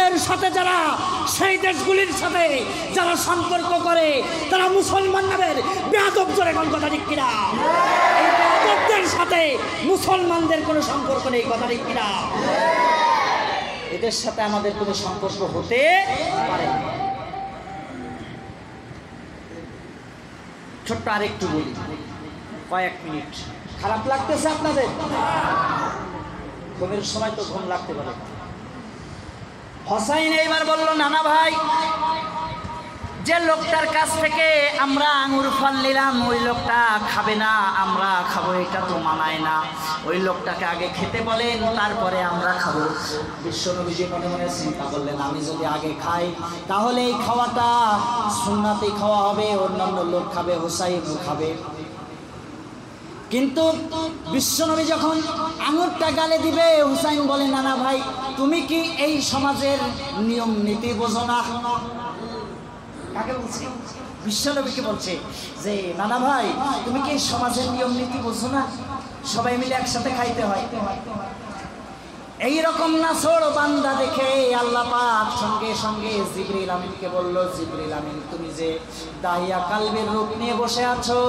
দেশের সাথে যারা, সেই দেশগুলির সাথে যারা সম্পর্ক করে তারা মুসলমান নামের বেয়াদব, জোরে কোন কথা ঠিক কিনা? এই বেয়াদবদের সাথে মুসলমানদের কোনো সম্পর্ক নেই, কথা ঠিক কিনা? এদের সাথে আমাদের কোনো সম্পর্ক হতে পারে না। ছোট্ট আরেকটু বলি, কয়েক মিনিট। খারাপ লাগতেছে আপনাদের? ঘুমের সময় তো ঘুম লাগতে পারে। হোসাইন এইবার বলল, নানা ভাই, যে লোকটার কাছ থেকে আমরা আঙুর ফল নিলাম ওই লোকটা খাবে না, আমরা খাবো, এটা তো মানায় না। ওই লোকটাকে আগে খেতে বলেন, তারপরে আমরা খাবো। বিশ্বনবীজি মনে মনে চিন্তা করলেন, আমি যদি আগে খাই তাহলে এই খাওয়াটা সুন্নাতি খাওয়া হবে, অন্যান্য লোক খাবে, হোসাইনও খাবে। কিন্তু বিশ্বনবী যখন আঙুরটা গালে দিবে, হুসাইন বলে, নানা ভাই, তুমি কি এই সমাজের নিয়ম নীতি বোঝো না? কাকে বলছে? বিশ্বনবীকে বলছে যে, নানা ভাই, তুমি কি এই সমাজের নিয়ম নীতি বোঝো না? সবাই মিলে একসাথে খাইতে হয়। এইরকম নাছোড় বান্দা দেখে আল্লাহ পাক সঙ্গে সঙ্গে জিবরিল আমিনকে বলল, জিবরিল আমিন, তুমি যে দাহিয়া কালবের রূপ নিয়ে বসে আছো,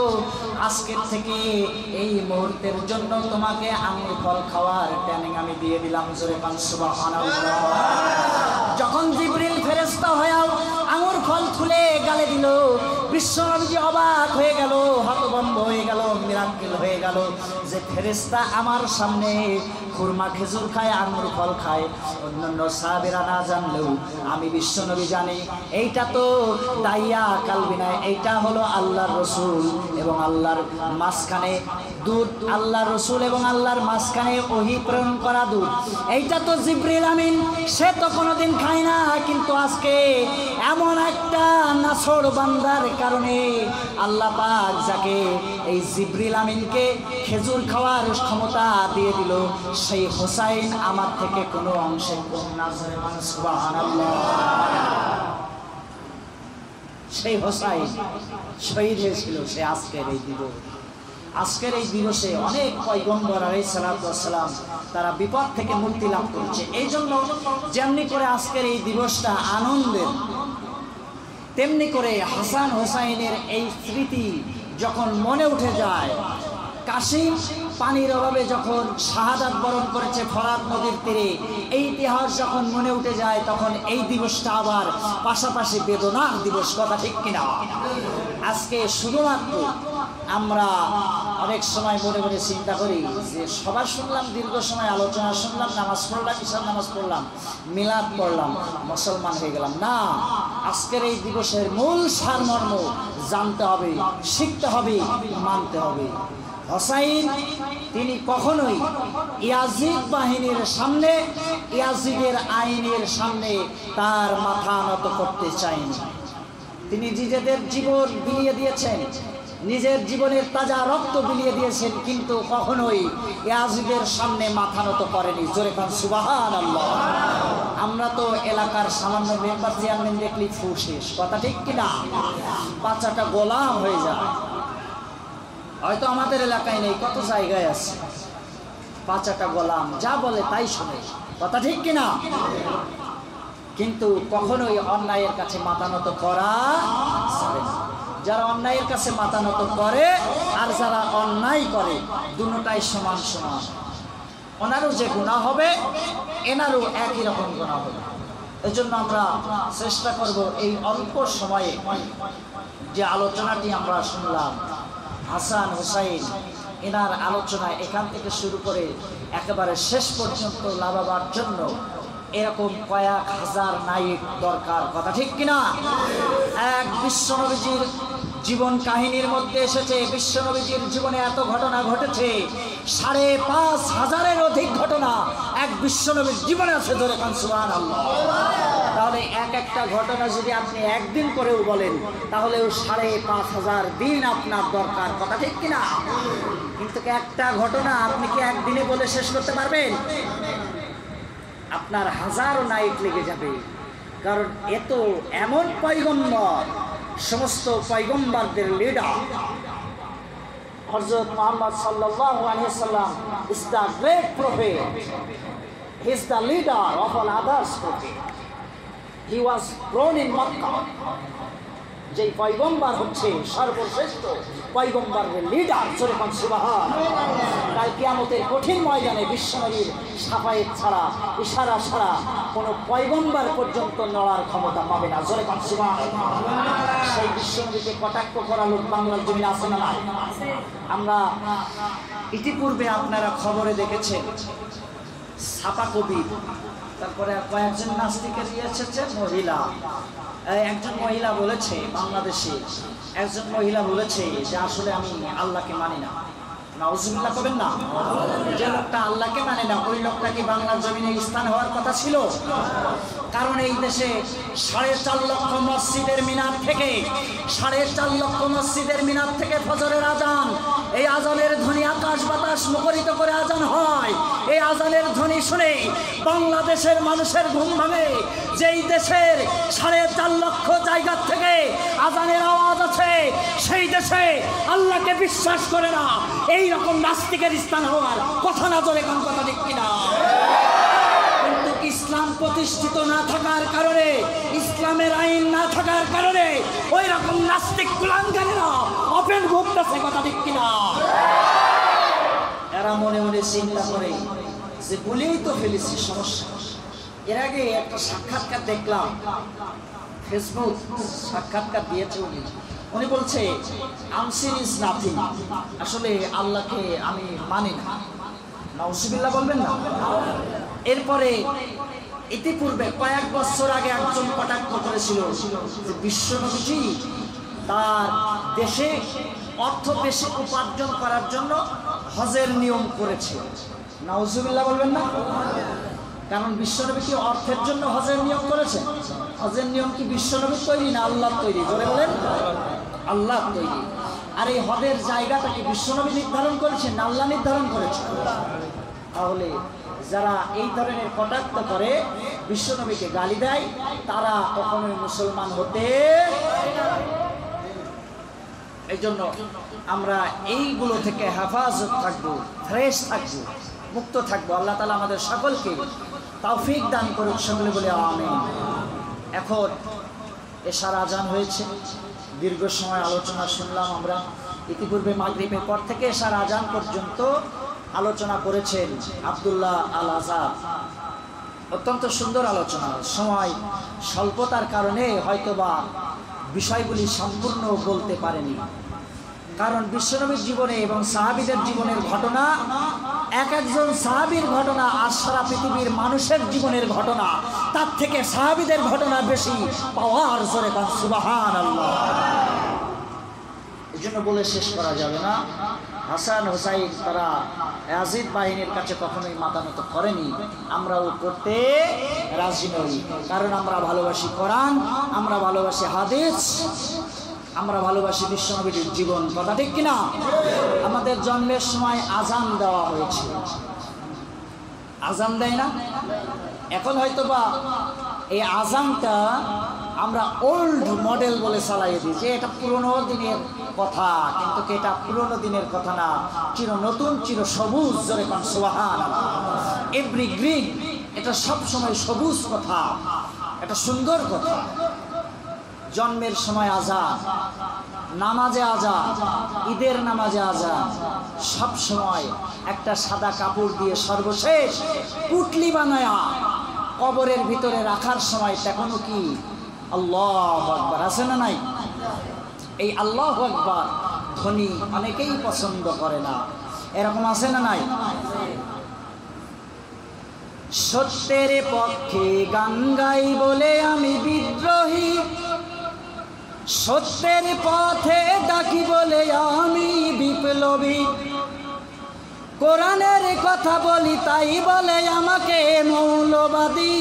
আজকের থেকে এই মুহূর্তের জন্য তোমাকে আঙুর ফল খাওয়ার ট্রেনিং আমি দিয়ে দিলাম। জোরে পান সুবহানাল্লাহ। যখন জিবরিল ফেরেশতা হয়ে আঙুর ফল তুলে গালে দিল, বিশ্বনবীজি অবাক হয়ে গেল, হতভম্ব হয়ে গেল, মিরাক্কেল হয়ে গেল যে ফেরেশতা আমার সামনে খুরমা খেজুর খায়, আঙুর ফল খায়। অন্যান্য সাহাবীরা না জানলেও আমি বিশ্বনবী জানি, এইটা তো দাইয়া কালবি নয়, এইটা হলো আল্লাহর রসুল এবং আল্লাহর মাঝখানে দুধ, আল্লাহর রসুল এবং আল্লাহর মাঝখানে ওহী প্রেরণ করা দুধ। এইটা তো জিবরিল আমিন, সে তো কোনোদিন খায় না, কিন্তু আজকে এমন একটা নাছোড় বান্দার কারণে আল্লাহ পাক যাকে এই জিবরিল আমিনকে খেজুর খাওয়ার ক্ষমতা দিয়ে দিল, সেই হোসাইন আমার থেকে কোনো অংশে কম না। সুবহানাল্লাহ। সেই হোসাইন শহীদ হয়েছিল সে আজকের এই দিবস। আজকের এই দিবসে অনেক পয়গম্বর আলাইহিস সালাতু ওয়াস সালাম তারা বিপদ থেকে মুক্তি লাভ করেছে। এই জন্য যেমনি করে আজকের এই দিবসটা আনন্দের, তেমনি করে হাসান হোসাইনের এই স্মৃতি যখন মনে উঠে যায়, কাশিম পানির অভাবে যখন শাহাদাত বরণ করেছে ফরাত নদীর তীরে, এই ইতিহাস যখন মনে উঠে যায়, তখন এই দিবসটা আবার পাশাপাশি বেদনার দিবস, কথা ঠিক কিনা? আজকে শুধুমাত্র আমরা অনেক সময় মনে মনে চিন্তা করি যে সবার শুনলাম, দীর্ঘ সময় আলোচনা শুনলাম, নামাজ পড়লাম, ঈশার নামাজ পড়লাম, মিলাদ পড়লাম, মুসলমান হয়ে গেলাম। না, আজকের এই দিবসের মূল সারমর্ম জানতে হবে, শিখতে হবে, মানতে হবে। হোসাইন তিনি কখনোই ইয়াজিদ বাহিনীর সামনে, ইয়াজিদের আইনের সামনে তার মাথা নত করতে চায়নি। তিনি নিজেদের জীবন বিলিয়ে দিয়েছেন, নিজের জীবনের তাজা রক্ত বিলিয়ে দিয়েছেন, কিন্তু কখনোই ইয়াজিদের সামনে মাথা নত করেনি। জোরে কান সুবহানাল্লাহ। আমরা তো এলাকার সামান্য মেম্বার চেয়ারম্যান দেখলেই ফু শেষ, কথা ঠিক কিনা? বাচ্চাটা গোলাম হয়ে যায়। হয়তো আমাদের এলাকায় নেই, কত জায়গায় আছে, বাচ্চাটা গোলাম, যা বলে তাই শোনে, কথা ঠিক কিনা? কিন্তু কখনোই অন্যায়ের কাছে মাথা নত করা যাবে না। যারা অন্যায়ের কাছে মাথা নত করে আর যারা অন্যায় করে, দুটোটাই সমান সমান। ওনারও যে গুনাহ হবে, এনারও একই রকম গুনাহ হবে। এজন্য আমরা চেষ্টা করব এই অল্প সময়ে যে আলোচনাটি আমরা শুনলাম, হাসান হোসাইন এনার আলোচনা এখান থেকে শুরু করে একেবারে শেষ পর্যন্ত লাভাবার জন্য এরকম কয়েক হাজার নায়ক দরকার, কথা ঠিক কিনা? এক বিশ্বনবীজির জীবন কাহিনীর মধ্যে এসেছে, বিশ্বনবীজির জীবনে এত ঘটনা ঘটেছে, ৫,৫০০-এর অধিক ঘটনা এক বিশ্বনবীর জীবনে আছে। ধরে কান সুবহানাল্লাহ। তাহলে এক একটা ঘটনা যদি আপনি একদিন করেও বলেন, তাহলেও ৫,৫০০ দিন আপনার দরকার, কথা ঠিক কিনা? কিন্তু একটা ঘটনা আপনি কি একদিনে বলে শেষ করতে পারবেন? আপনার হাজারো নায়ক লেগে যাবে। কারণ এত এমন পয়গম্বর, সমস্ত পয়গম্বরদের লিডার হযরত মুহাম্মদ সাল্লাল্লাহু আলাইহি ওয়াসাল্লাম is the great prophet, he is the leader of all others prophet. He was born in Mecca. যে পয়গম্বর হচ্ছে সর্বশ্রেষ্ঠ পয়গম্বরের লিডার, সুবহান সুবহানাল্লাহ। কাল কিয়ামতের কঠিন ময়দানে বিশ্বনবীর শাফায়েত ছাড়া, ইশারা ছাড়া কোনো পয়গম্বর পর্যন্ত নড়ার ক্ষমতা পাবে না, সুবহান সুবহানাল্লাহ। সেই বিশ্বনবীকে কটাক্ষ করা লোক বাংলার জমিনে আছে না নাই? আমরা ইতিপূর্বে আপনারা খবরে দেখেছেন ছাপা কবি, তারপরে কয়েকজন নাস্তিকের এসেছে মহিলা। একজন মহিলা বলেছে, বাংলাদেশে একজন মহিলা বলেছে যে আসলে আমি আল্লাহকে মানি না। নাউজুবিল্লাহ করবেন না। যে লোকটা আল্লাহকে মানে না, ওই লোকটা কি বাংলার জমিনে স্থান হওয়ার কথা ছিল? কারণ এই দেশে 4.5 লক্ষ মসজিদের মিনার থেকে 4.5 লক্ষ মসজিদের মিনার থেকে ফজরের আজান, এই আজানের ধ্বনি আকাশ বাতাস মুখরিত করে আজান হয়। এই আজানের ধ্বনি শুনে বাংলাদেশের মানুষের ঘুম ভাঙে। যেই দেশের 4.5 লক্ষ জায়গার থেকে আজানের আওয়াজ আছে, সেই দেশে আল্লাহকে বিশ্বাস করে না। এই রকম নাস্তিকের স্থান হওয়ার কথা না, জোরে কোন কথা ঠিক কিনা? কিন্তু ইসলাম প্রতিষ্ঠিত না থাকার কারণে, ইসলামের আইন না থাকার কারণে ওই রকম নাস্তিক কুলাঙ্গারেরা ওপেন ঘুরতেছে, কথা ঠিক কিনা? এরা মনে মনে চিন্তা করে যে বলেই তো ফেলেছি, সমস্যা। এর আগে একটা সাক্ষাৎকার দেখলাম, ফেসবুক সাক্ষাৎকার দিয়েছে উনি বলছে আনসিন ইজ নাথিং, আসলে আল্লাহকে আমি মানি না। নাউজুবিল্লাহ বলবেন না। এরপরে ইতিপূর্বে কয়েক বছর আগে একজন কটাক্ষ করেছিল যে বিশ্বনবীজি তার দেশে অর্থ বেশি উপার্জন করার জন্য হজের নিয়ম করেছে। নাউজুবিল্লাহ বলবেন না। কারণ বিশ্বনবী কি অর্থের জন্য হজের নিয়ম করেছে? হজের নিয়ম কি বিশ্বনবী তৈরি না আল্লাহ তৈরি? বলে বলেন, আল্লাহ তৈরি। আর এই হজের জায়গাটা কি বিশ্বনবী নির্ধারণ করেছে না আল্লাহ নির্ধারণ করেছে? তাহলে যারা এই ধরনের কটাক্ষ করে, বিশ্বনবীকে গালি দেয়, তারা কখনোই মুসলমান হতে। এই জন্য আমরা এইগুলো থেকে হেফাজত থাকবো, ফ্রেশ থাকবো, মুক্ত থাকবো। আল্লাহ তাআলা আমাদের সকলকে তৌফিক দান করুক, সকলে বলে আমিন। এখন এশার আজান হয়েছে, দীর্ঘ সময় আলোচনা শুনলাম আমরা। ইতিপূর্বে মাগরিবের পর থেকে এশার আজান পর্যন্ত আলোচনা করেছেন আব্দুল্লাহ আল আজাদ। অত্যন্ত সুন্দর আলোচনা। সময় স্বল্পতার কারণে হয়তোবা বিষয়গুলি সম্পূর্ণ বলতে পারেনি। কারণ বিশ্বনবীর জীবনে এবং সাহাবীদের জীবনের ঘটনা, এক একজন সাহাবীর ঘটনা আর সারা পৃথিবীর মানুষের জীবনের ঘটনা, তার থেকে সাহাবীদের ঘটনা বেশি পাওয়ার, জোরে বলেন সুবহানাল্লাহ। এই জন্য বলে শেষ করা যাবে না। হাসান হোসাইন তারা ইয়াজিদ বাহিনীর কাছে কখনোই মাথা নত করেনি, আমরাও করতে রাজি নই। কারণ আমরা ভালোবাসি কোরআন, আমরা ভালোবাসি হাদিস, আমরা ভালোবাসি বিশ্বনবীর জীবন, কথা ঠিক কিনা? আমাদের জন্মের সময় আজান দেওয়া হয়েছে, আজান দেয় না? এখন হয়তোবা এই আজানটা আমরা ওল্ড মডেল বলে চালাইয়ে দিই, যে এটা পুরনো দিনের কথা, কিন্তু এটা পুরনো দিনের কথা না, চির নতুন, চির সবুজ, জোরে কোন সুবহানাল্লাহ। এভরি গ্রিন, এটা সব সময় সবুজ কথা, এটা সুন্দর কথা। জন্মের সময় আজান, নামাজে আজান, ঈদের নামাজে আজান, সব সময় একটা সাদা কাপড় দিয়ে সর্বশেষ পুটলি বানায়া কবরের ভিতরে রাখার সময় তখনও কি আল্লাহু আকবার আছে না নাই? এই আল্লাহু আকবার ধ্বনি অনেকেই পছন্দ করে না, এরকম আছে না নাই? সত্যের পক্ষে গান গাই বলে আমি বিদ্রোহী, সত্যের পথে ডাকি বলে আমি বিপ্লবী, কোরআনের কথা বলি তাই বলে আমাকে মৌলবাদী,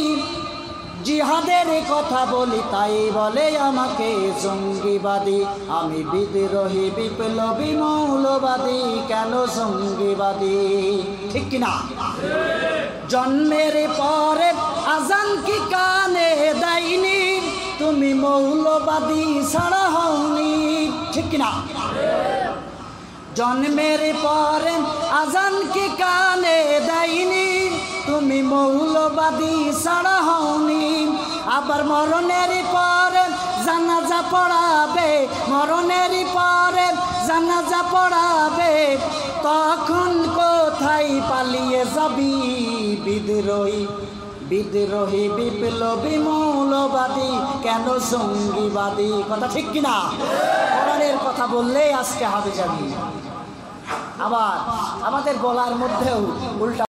জিহাদের কথা বলি তাই বলে আমাকে জঙ্গিবাদী। আমি বিদ্রোহী, বিপ্লবী, মৌলবাদী, কেন জঙ্গিবাদী? ঠিক কিনা? জন্মের পরে আজান কি কানে দেয়নি, তুমি মৌলবাদী ছাড়া হওনি, ঠিক কিনা? জন্মের পরে আজান কি কানে দেয়নি, তুমি মৌলবাদী ছাড়া হওনি, আবার মরণেরই পরে জানাজা পড়াবে, মরণেরই পরে জানাজা পড়াবে, তখন কোথায় পালিয়ে যাবি বিদ্রোহী, বিদ্রোহী বিপ্লবী মৌলবাদী কেন সঙ্গীবাদী? কথা ঠিক কিনা? কোরআনের কথা বললেই আজকে হাবি যাবি। আবার আমাদের গলার মধ্যেও উল্টা